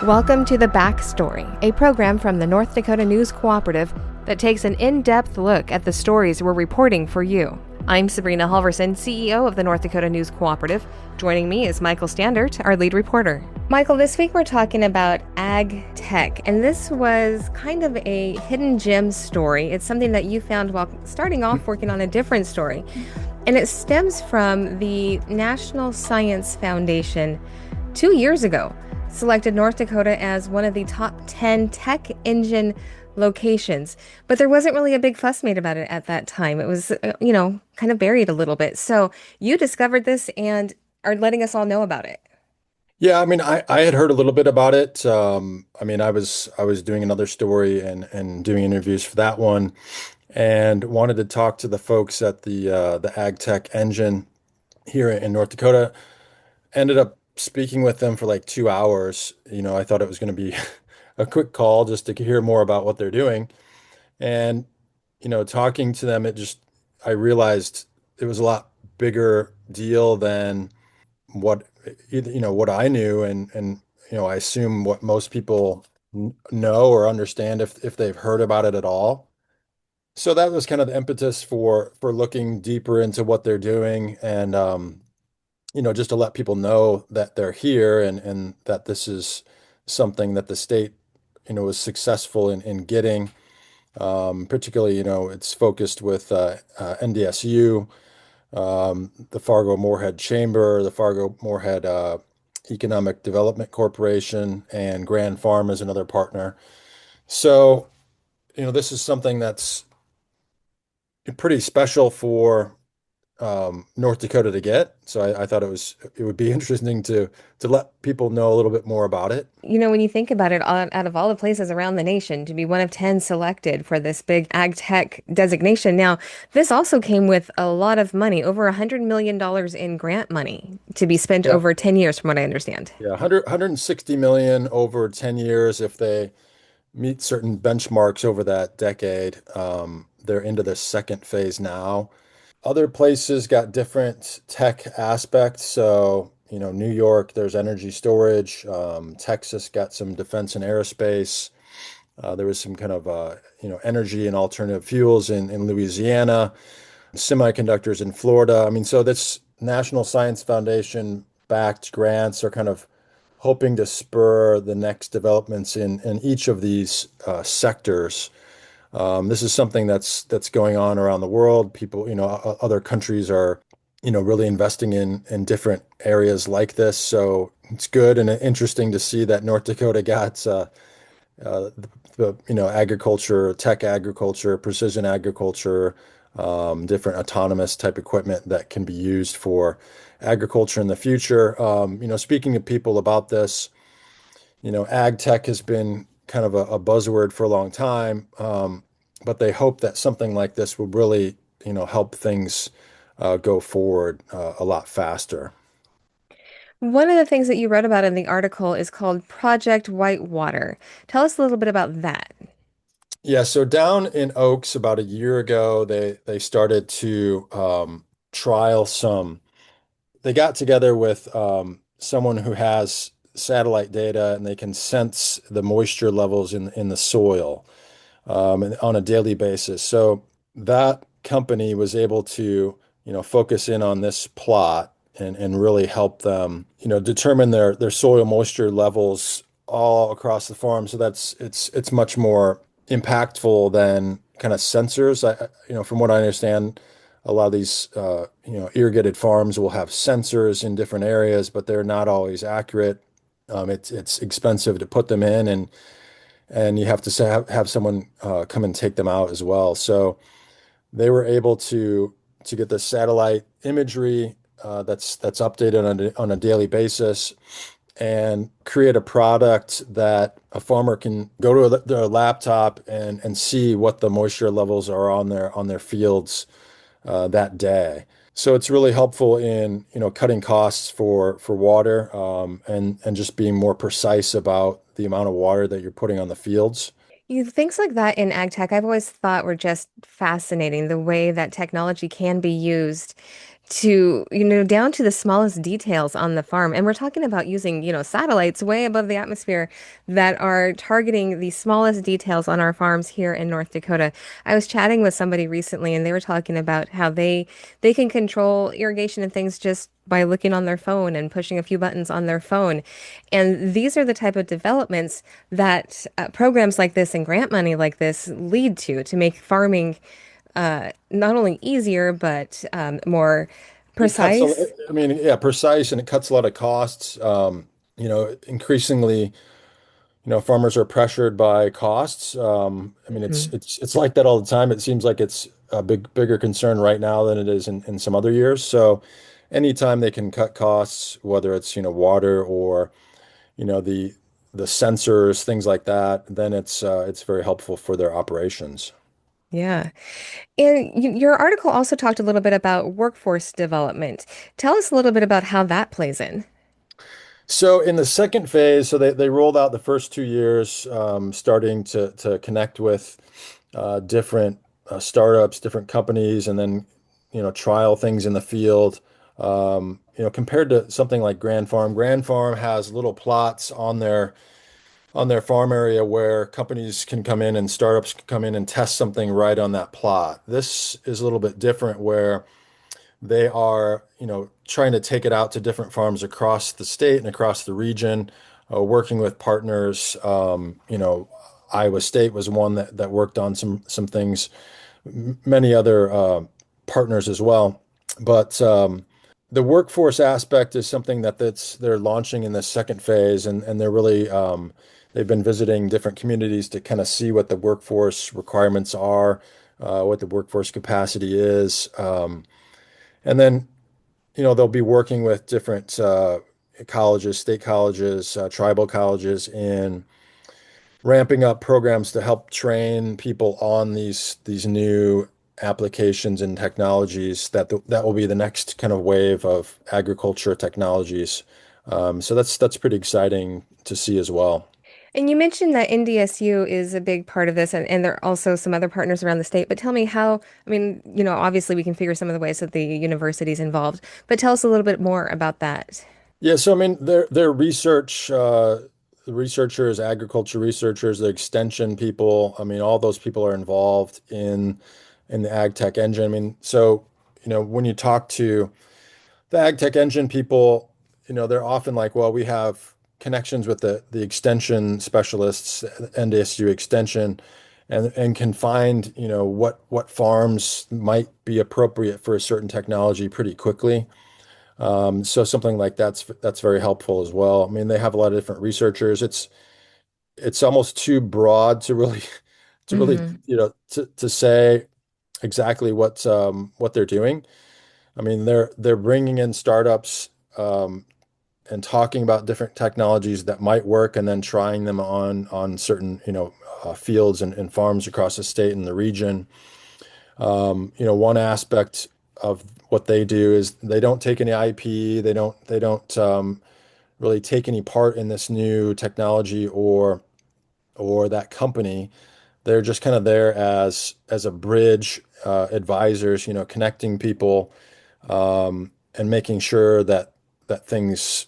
Welcome to The Backstory, a program from the North Dakota News Cooperative that takes an in-depth look at the stories we're reporting for you. I'm Sabrina Halvorson, CEO of the North Dakota News Cooperative. Joining me is Michael Standaert, our lead reporter. Michael, this week we're talking about ag tech, and this was kind of a hidden gem story. It's something that you found while starting off working on a different story, and it stems from the National Science Foundation 2 years ago. Selected North Dakota as one of the top 10 tech engine locations, but there wasn't really a big fuss made about it at that time. It was, kind of buried a little bit. So you discovered this and are letting us all know about it. Yeah, I had heard a little bit about it. I was doing another story and doing interviews for that one, and wanted to talk to the folks at the Ag Tech Engine here in North Dakota. Ended up speaking with them for like 2 hours. I thought it was going to be a quick call just to hear more about what they're doing. And, talking to them, I realized it was a lot bigger deal than what, what I knew. And I assume what most people know or understand if they've heard about it at all. So that was kind of the impetus for looking deeper into what they're doing and, just to let people know that they're here and that this is something that the state, was successful in getting. Particularly, it's focused with NDSU, the Fargo-Moorhead Chamber, the Fargo-Moorhead Economic Development Corporation, and Grand Farm is another partner. So, this is something that's pretty special for North Dakota to get. So I thought it would be interesting to let people know a little bit more about it. When you think about it, out of all the places around the nation, to be one of 10 selected for this big ag tech designation. Now, this also came with a lot of money, over $100 million in grant money to be spent Yeah. over 10 years, from what I understand. Yeah, 160 million over 10 years if they meet certain benchmarks over that decade. They're into the second phase now. Other places got different tech aspects. So, New York, there's energy storage. Texas got some defense and aerospace. There was some kind of, energy and alternative fuels in Louisiana, semiconductors in Florida. So this National Science Foundation backed grants are kind of hoping to spur the next developments in each of these sectors. This is something that's going on around the world. People, other countries are, really investing in different areas like this. So it's good and interesting to see that North Dakota got agriculture, tech agriculture, precision agriculture, different autonomous type equipment that can be used for agriculture in the future. Speaking to people about this, ag tech has been kind of a buzzword for a long time, but they hope that something like this will really, help things go forward a lot faster. One of the things that you wrote about in the article is called Project Whitewater. Tell us a little bit about that. Yeah, so down in Oaks about a year ago, they started to trial some. They got together with someone who has satellite data and they can sense the moisture levels in the soil and on a daily basis. So that company was able to, focus in on this plot and really help them, determine their soil moisture levels all across the farm. So it's much more impactful than kind of sensors. From what I understand, a lot of these, irrigated farms will have sensors in different areas, but they're not always accurate. It's expensive to put them in, and you have to have someone come and take them out as well. So they were able to get the satellite imagery that's updated on a daily basis and create a product that a farmer can go to their laptop and see what the moisture levels are on their fields that day. So it's really helpful in, cutting costs for water, and just being more precise about the amount of water that you're putting on the fields. Things like that in ag tech, I've always thought were just fascinating, the way that technology can be used to, down to the smallest details on the farm. And we're talking about using, satellites way above the atmosphere that are targeting the smallest details on our farms here in North Dakota. I was chatting with somebody recently and they were talking about how they can control irrigation and things just by looking on their phone and pushing a few buttons on their phone. And these are the type of developments that programs like this and grant money like this lead to make farming not only easier but more It cuts precise. I mean, yeah, precise, and it cuts a lot of costs. Increasingly, farmers are pressured by costs. I mean, Mhm. it's like that all the time. It seems like it's a bigger concern right now than it is in some other years. So anytime they can cut costs, whether it's, water or, the sensors, things like that, then it's very helpful for their operations. Yeah. And your article also talked a little bit about workforce development. Tell us a little bit about how that plays in. So in the second phase, so they rolled out the first 2 years, starting to connect with different startups, different companies, and then trial things in the field. Compared to something like Grand Farm, Grand Farm has little plots on their farm area where companies can come in and startups can come in and test something right on that plot. This is a little bit different where they are, trying to take it out to different farms across the state and across the region, working with partners. Iowa State was one that worked on some things, many other partners as well. But the workforce aspect is something they're launching in this second phase, and they're really they've been visiting different communities to kind of see what the workforce requirements are, what the workforce capacity is. And then they'll be working with different colleges, state colleges, tribal colleges in ramping up programs to help train people on these new applications and technologies that will be the next kind of wave of agriculture technologies. So that's pretty exciting to see as well. And you mentioned that NDSU is a big part of this, and there are also some other partners around the state. But tell me how, I mean, obviously we can figure some of the ways that the university's involved, but tell us a little bit more about that. Yeah, so I mean, their research, the researchers, agriculture researchers, the extension people. I mean, all those people are involved in the ag tech engine. I mean, so when you talk to the ag tech engine people, they're often like, well, we have connections with the extension specialists, NDSU extension, and can find, what farms might be appropriate for a certain technology pretty quickly. So something like that's very helpful as well. I mean, they have a lot of different researchers. It's almost too broad to really to really, Hmm. to say exactly what they're doing. I mean, they're bringing in startups and talking about different technologies that might work, and then trying them on certain fields and farms across the state and the region. One aspect of what they do is they don't take any IP. They don't really take any part in this new technology or that company. They're just kind of there as a bridge, advisors, connecting people, and making sure that things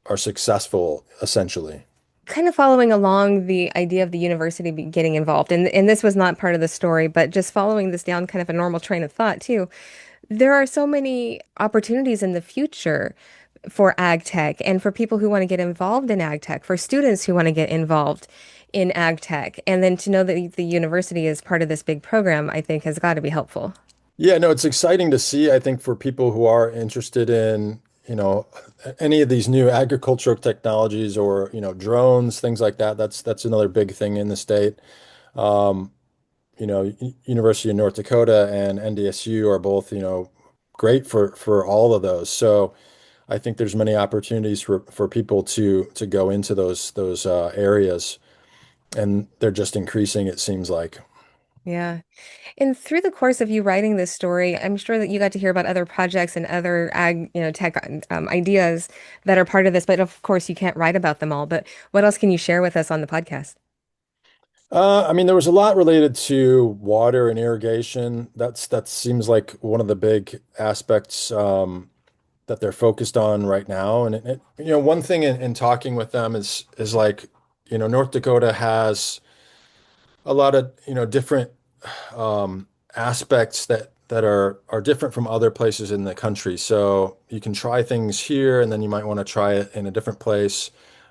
are successful, essentially. Kind of following along the idea of the university getting involved, and this was not part of the story, but just following this down kind of a normal train of thought too. There are so many opportunities in the future for ag tech and for people who want to get involved in ag tech, for students who want to get involved in ag tech. And then to know that the university is part of this big program, I think has got to be helpful. Yeah, no, it's exciting to see, I think, for people who are interested in, any of these new agricultural technologies or, drones, things like that. That's another big thing in the state. Um, University of North Dakota and NDSU are both, great for all of those. So I think there's many opportunities for people to go into those areas, and they're just increasing, it seems like. Yeah. And through the course of you writing this story, I'm sure that you got to hear about other projects and other ag, tech ideas that are part of this. But of course, you can't write about them all. But what else can you share with us on the podcast? I mean, there was a lot related to water and irrigation. That seems like one of the big aspects that they're focused on right now. And one thing in talking with them is like, North Dakota has a lot of, different aspects that are different from other places in the country. So you can try things here, and then you might want to try it in a different place.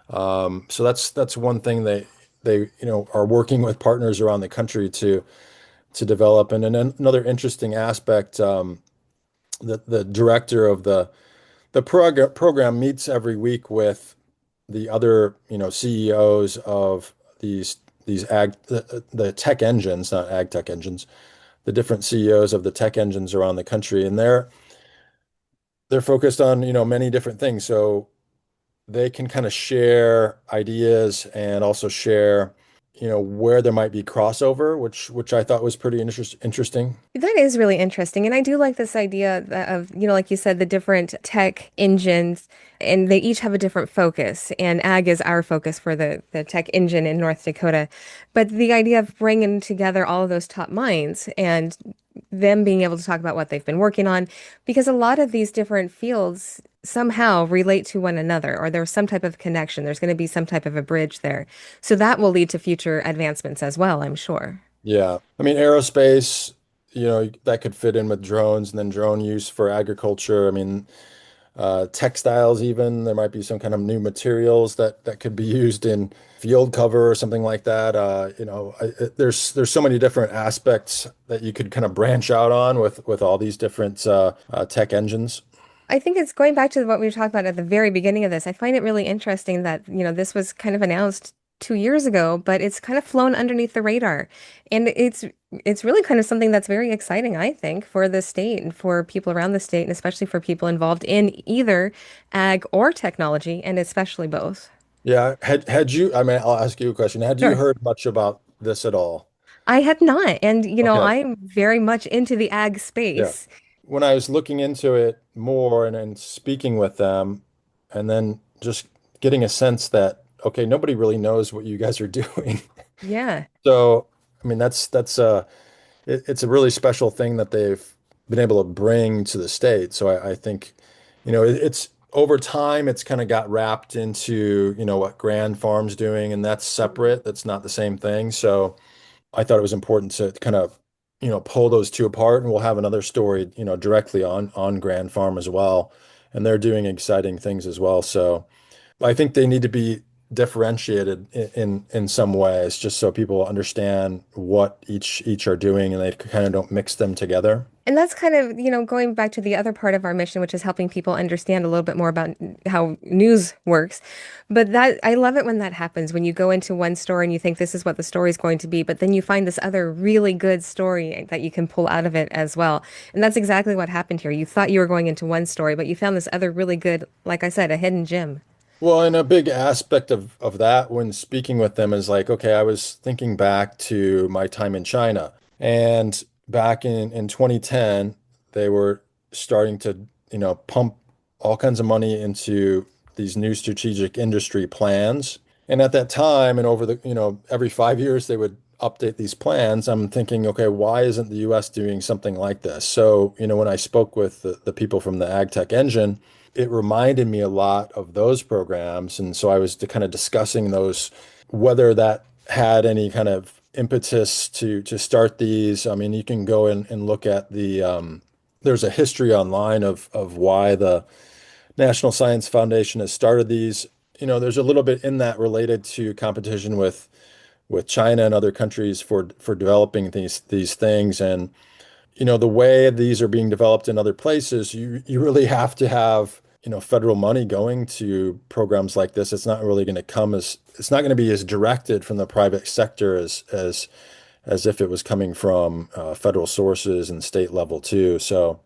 So that's one thing they are working with partners around the country to develop. And then another interesting aspect, the director of the program meets every week with the other, CEOs of these the tech engines, not ag tech engines, the different CEOs of the tech engines around the country, and they're focused on, many different things. So they can kind of share ideas and also share, where there might be crossover, which I thought was pretty interesting. That is really interesting. And I do like this idea of, like you said, the different tech engines, and they each have a different focus. And ag is our focus for the tech engine in North Dakota. But the idea of bringing together all of those top minds and them being able to talk about what they've been working on, because a lot of these different fields somehow relate to one another, or there's some type of connection. There's going to be some type of a bridge there. So that will lead to future advancements as well, I'm sure. Yeah. I mean, aerospace, that could fit in with drones, and then drone use for agriculture. I mean, textiles even, there might be some kind of new materials that could be used in field cover or something like that. There's so many different aspects that you could kind of branch out on with all these different tech engines. I think it's going back to what we were talking about at the very beginning of this. I find it really interesting that, this was kind of announced 2 years ago, but it's kind of flown underneath the radar. And it's really kind of something that's very exciting, I think, for the state and for people around the state, and especially for people involved in either ag or technology, and especially both. Yeah. Had you, I mean, I'll ask you a question. Had you Sure. heard much about this at all? I had not. And, Okay. I'm very much into the ag Yeah. space. When I was looking into it more and speaking with them, and then just getting a sense that, okay, nobody really knows what you guys are doing. Yeah. So, I mean, it's a really special thing that they've been able to bring to the state. So I think, it's over time, it's kind of got wrapped into, what Grand Farm's doing, and that's separate. That's not the same thing. So I thought it was important to kind of, pull those two apart, and we'll have another story, directly on Grand Farm as well. And they're doing exciting things as well. So I think they need to be differentiated in some ways, just so people understand what each are doing, and they kind of don't mix them together. And that's kind of, going back to the other part of our mission, which is helping people understand a little bit more about how news works. But that I love it when that happens, when you go into one story and you think this is what the story is going to be, but then you find this other really good story that you can pull out of it as well. And that's exactly what happened here. You thought you were going into one story, but you found this other really good, like I said, a hidden gem. Well, and a big aspect of that when speaking with them is like, okay, I was thinking back to my time in China. And back in 2010, they were starting to, pump all kinds of money into these new strategic industry plans. And at that time, and over the, every 5 years, they would update these plans. I'm thinking, okay, why isn't the US doing something like this? So, when I spoke with the people from the Ag Tech Engine, it reminded me a lot of those programs. And so I was kind of discussing those, whether that had any kind of impetus to start these. I mean, you can go in and look at there's a history online of why the National Science Foundation has started these. There's a little bit in that related to competition with China and other countries for developing these things. And the way these are being developed in other places, you really have to have, federal money going to programs like this. It's not really going to it's not going to be as directed from the private sector as if it was coming from federal sources and state level too. So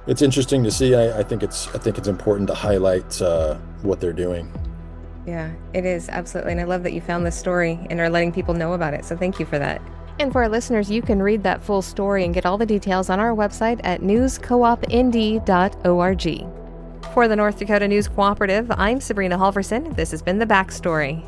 it's interesting to see. I think it's important to highlight what they're doing. Yeah, it is absolutely. And I love that you found this story and are letting people know about it. So thank you for that. And for our listeners, you can read that full story and get all the details on our website at newscoopnd.org. For the North Dakota News Cooperative, I'm Sabrina Halvorson. This has been The Backstory.